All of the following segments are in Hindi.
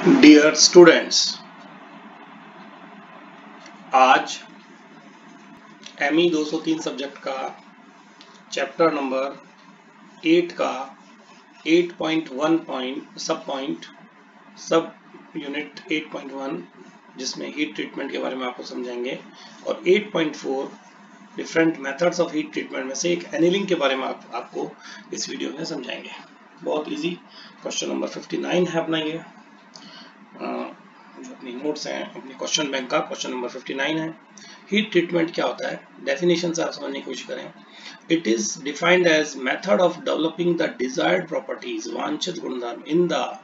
डियर स्टूडेंट्स, आज एमई 203 सब्जेक्ट का चैप्टर नंबर 8 का 8.1 सब यूनिट 8.1 जिसमें हीट ट्रीटमेंट के बारे में आपको समझाएंगे और 8.4 different methods of heat treatment में से एक एनीलिंग के बारे में आपको इस वीडियो में समझाएंगे। बहुत इजी क्वेश्चन नंबर 59 है अपना ये जो अपनी नोट्स हैं, अपनी क्वेश्चन बैंक का क्वेश्चन नंबर 59 है। हीट ट्रीटमेंट क्या होता है, डेफिनेशन से आप समझने की कोशिश करें। It is defined as method of developing the desired properties, वांछित गुणधर्म in the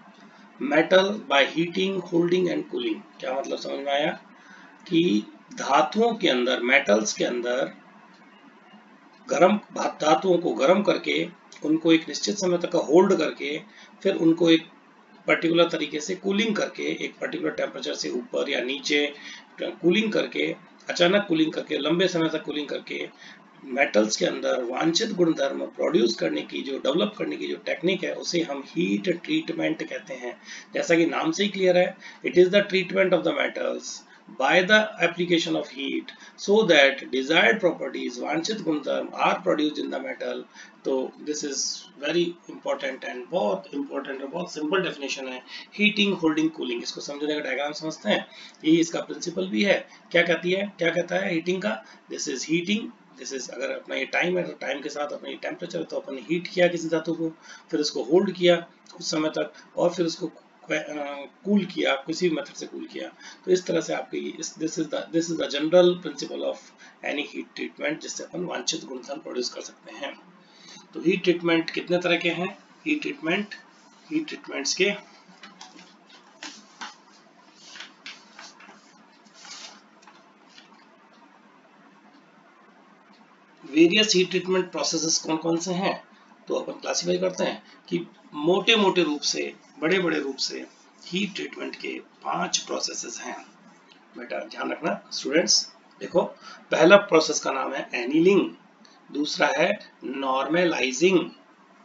metal by heating, holding and cooling. क्या मतलब समझ में आया कि धातुओं के अंदर, मेटल्स के अंदर गर्म धातुओं को गर्म करके उनको एक निश्चित समय तक होल्ड करके फिर उनको एक पर्टिकुलर तरीके से कूलिंग करके, एक पर्टिकुलर टेम्परेचर से ऊपर या नीचे कूलिंग करके, अचानक कूलिंग करके, लंबे समय तक कूलिंग करके मेटल्स के अंदर वांछित गुणधर्म प्रोड्यूस करने की, जो डेवलप करने की जो टेक्निक है, उसे हम हीट ट्रीटमेंट कहते हैं। जैसा कि नाम से ही क्लियर है, it is the treatment of the metals by the application of heat so that desired properties, वांछित गुणधर्म are produced in the metal। तो this is very important and बहुत important और बहुत सिंपल डेफिनेशन है। हीटिंग, होल्डिंग, कूलिंग, इसको समझने का डायग्राम समझते हैं। यही इसका प्रिंसिपल भी है। क्या कहता है हीटिंग का? This is heating, this is, अगर अपना ये टाइम है तो टाइम के साथ अपना ये टेम्परेचर, तो अपन हीट किया किसी धातु को, फिर उसको होल्ड किया कुछ समय तक और फिर उसको कूल किया, किसी भी मेथड से कूल किया। तो इस तरह से आपके this is the general principle of any heat treatment, जिससे अपन वांछित गुणधर्म प्रोड्यूस कर सकते हैं। तो हीट ट्रीटमेंट कितने तरह के हैं? हीट ट्रीटमेंट्स के वेरियस हीट ट्रीटमेंट प्रोसेसेस कौन कौन से हैं, तो अपन क्लासिफाई करते हैं कि मोटे रूप से, बड़े रूप से हीट ट्रीटमेंट के 5 प्रोसेसेस हैं। बेटा ध्यान रखना स्टूडेंट्स। देखो, पहला प्रोसेस का नाम है एनीलिंग, दूसरा है नॉर्मलाइजिंग।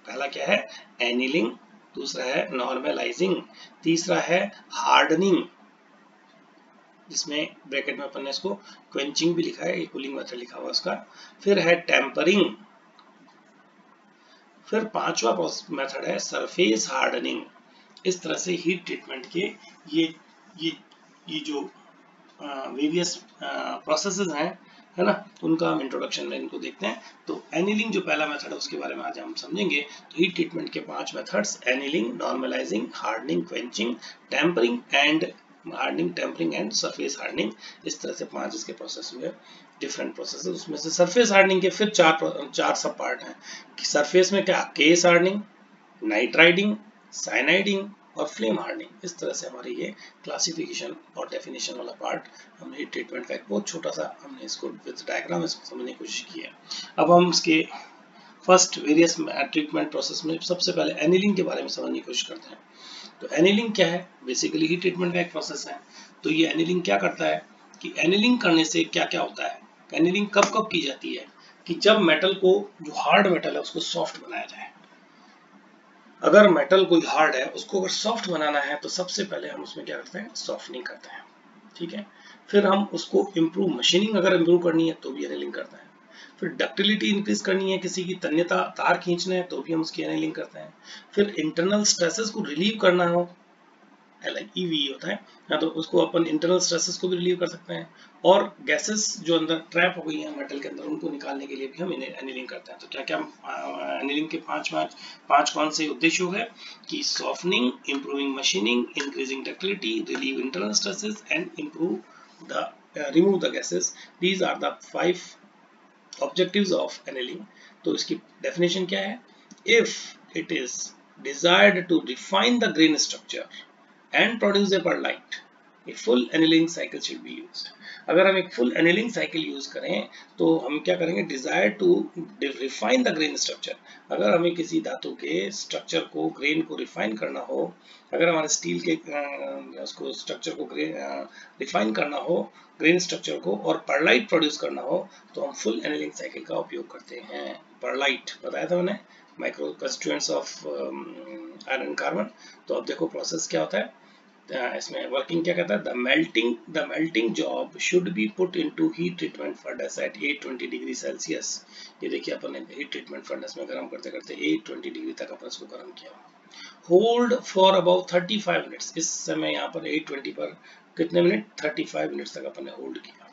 पहला क्या है? एनीलिंग, दूसरा है नॉर्मलाइजिंग, तीसरा है हार्डनिंग, जिसमें ब्रैकेट में अपन ने इसको क्वेंचिंग भी लिखा है, ये कूलिंग मेथड लिखा हुआ उसका। फिर है टेम्परिंग, फिर पांचवा मेथड है सरफेस हार्डनिंग। इस तरह से हीट ट्रीटमेंट के ये जो वेरियस प्रोसेसेस हैं, है ना, उनका हम इंट्रोडक्शन में इनको देखते हैं। तो एनीलिंग जो पहला मेथड है उसके बारे में आज हम समझेंगे। तो हीट ट्रीटमेंट के 5 methods: annealing, normalising, hardening, quenching, tempering and surface hardening. इस तरह से 5 इसके प्रोसेस हुए, डिफरेंट प्रोसेसेस। उसमें से सरफेस हार्डनिंग के फिर चार सब पार्ट हैं। सरफेस में क्या? केस हार्डनिंग, नाइट्राइडिंग, साइनाइडिंग और फ्लेम हार्डनिंग। इस तरह से हमारी ये क्लासिफिकेशन और डेफिनेशन वाला पार्ट, हमने ट्रीटमेंट का एक बहुत छोटा सा, हमने इसको विद डायग्राम इसको समझने की कोशिश की है। अब हम इसके फर्स्ट वेरियस ट्रीटमेंट प्रोसेस में सबसे पहले एनीलिंग के बारे में समझने की कोशिश करते हैं। तो एनीलिंग क्या है? बेसिकली हीट ट्रीटमेंट का एक प्रोसेस है। तो ये एनीलिंग क्या करता है कि एनीलिंग करने से क्या क्या होता है? एनीलिंग कब की जाती है? कि जब मेटल को, जो हार्ड मेटल है, उसको सॉफ्ट बनाया जाए। अगर मेटल कोई हार्ड है, उसको अगर सॉफ्ट बनाना है तो सबसे पहले हम उसमें क्या करते हैं? सॉफ्टनिंग करते हैं। ठीक है। फिर हम उसको इम्प्रूव, मशीनिंग अगर इम्प्रूव करनी है तो भी एनीलिंग करते हैं। फिर डक्टिलिटी इंक्रीज करनी है, किसी की तन्यता, तार खींचना है, तो भी हम उसकी एनीलिंग करते हैं। फिर इंटरनल स्ट्रेसेस को रिलीव करना हो, LIEV होता है ना, तो उसको अपन इंटरनल स्ट्रेसेस को भी रिलीव कर सकते हैं। और गैसेस जो अंदर ट्रैप हो गई हैं मेटल के अंदर, उनको निकालने के लिए भी हम एनीलिंग करते हैं। तो क्या क्या एनीलिंग के पांच कौन से उद्देश्य हो गए? कि softening, improving machining, increasing ductility, relieve internal stresses and remove the gases. These are the 5 objectives of annealing. तो इसकी डेफिनेशन क्या है? If it is desired to refine the grain structure and produce a perlite, a full annealing cycle should be used। अगर हम एक full annealing cycle यूज करें तो हम क्या करेंगे? desire to refine the grain structure। अगर हमें किसी धातु के स्ट्रक्चर को, ग्रेन को रिफाइन करना हो, अगर हमारे स्टील के उसको स्ट्रक्चर को रिफाइन करना हो, ग्रेन स्ट्रक्चर को, और परलाइट प्रोड्यूस करना हो, तो हम फुल एनीलिंग साइकिल का उपयोग करते हैं। परलाइट बताया था मैंने, micro constituents of iron carbon. तो अब देखो प्रोसेस क्या होता है। इसमें वर्किंग क्या कहता है, the melting job should be put into heat treatment furnace at 820 degree Celsius. ये देखिए अपन ने हीट ट्रीटमेंट फर्नेस में गर्म करते करते 820 डिग्री तक अपन इसको गर्म किया। होल्ड फॉर अबाउट 35 मिनट्स, इस समय यहाँ पर 820 पर कितने मिनट, 35 मिनट्स तक अपन ने होल्ड किया।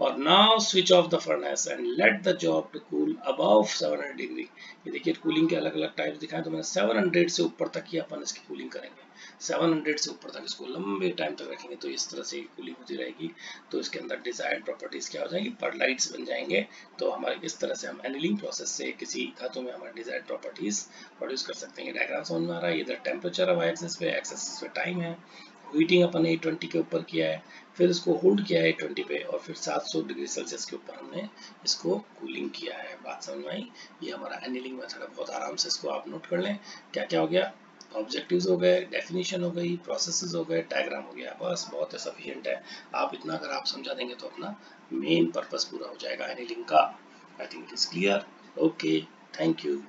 और now switch off the furnace and let the job to cool above 700 degree. ये देखिए कूलिंग के अलग अलग टाइप्स दिखाए, तो मैंने 700 से ऊपर तक ही अपन इसकी कूलिंग करेंगे। 700 से ऊपर तक इसको लंबे टाइम तक रखेंगे तो इस तरह से कूलिंग होती रहेगी। तो इसके अंदर डिजायर्ड प्रॉपर्टीज क्या हो जाएंगी, परलाइट्स बन जाएंगे। तो हमारे इस तरह से हम एनीलिंग प्रोसेस से किसी धातु में हमारे डिजायर्ड प्रॉपर्टीज प्रोड्यूस कर सकते हैं। डायग्राम समझ में आ रहा है, इधर टेम्परेचर है वाई एक्सिस पे, एक्स एक्सिस पे टाइम है। हीटिंग अपन 820 के ऊपर किया है, फिर इसको होल्ड किया है 820 पे, और फिर 700 डिग्री सेल्सियस के ऊपर हमने इसको कूलिंग किया है। बात समझ में आई? ये हमारा एनीलिंग मेथड है, बहुत आराम से इसको आप नोट कर लें। क्या क्या हो गया, ऑब्जेक्टिव्स हो गए, डेफिनेशन हो गई, प्रोसेसेस हो गए, डायग्राम हो गया, बस बहुत है, सफिशिएंट है। आप इतना अगर आप समझा देंगे तो अपना मेन पर्पस पूरा हो जाएगा एनीलिंग का। I think it is clear. Okay, thank you.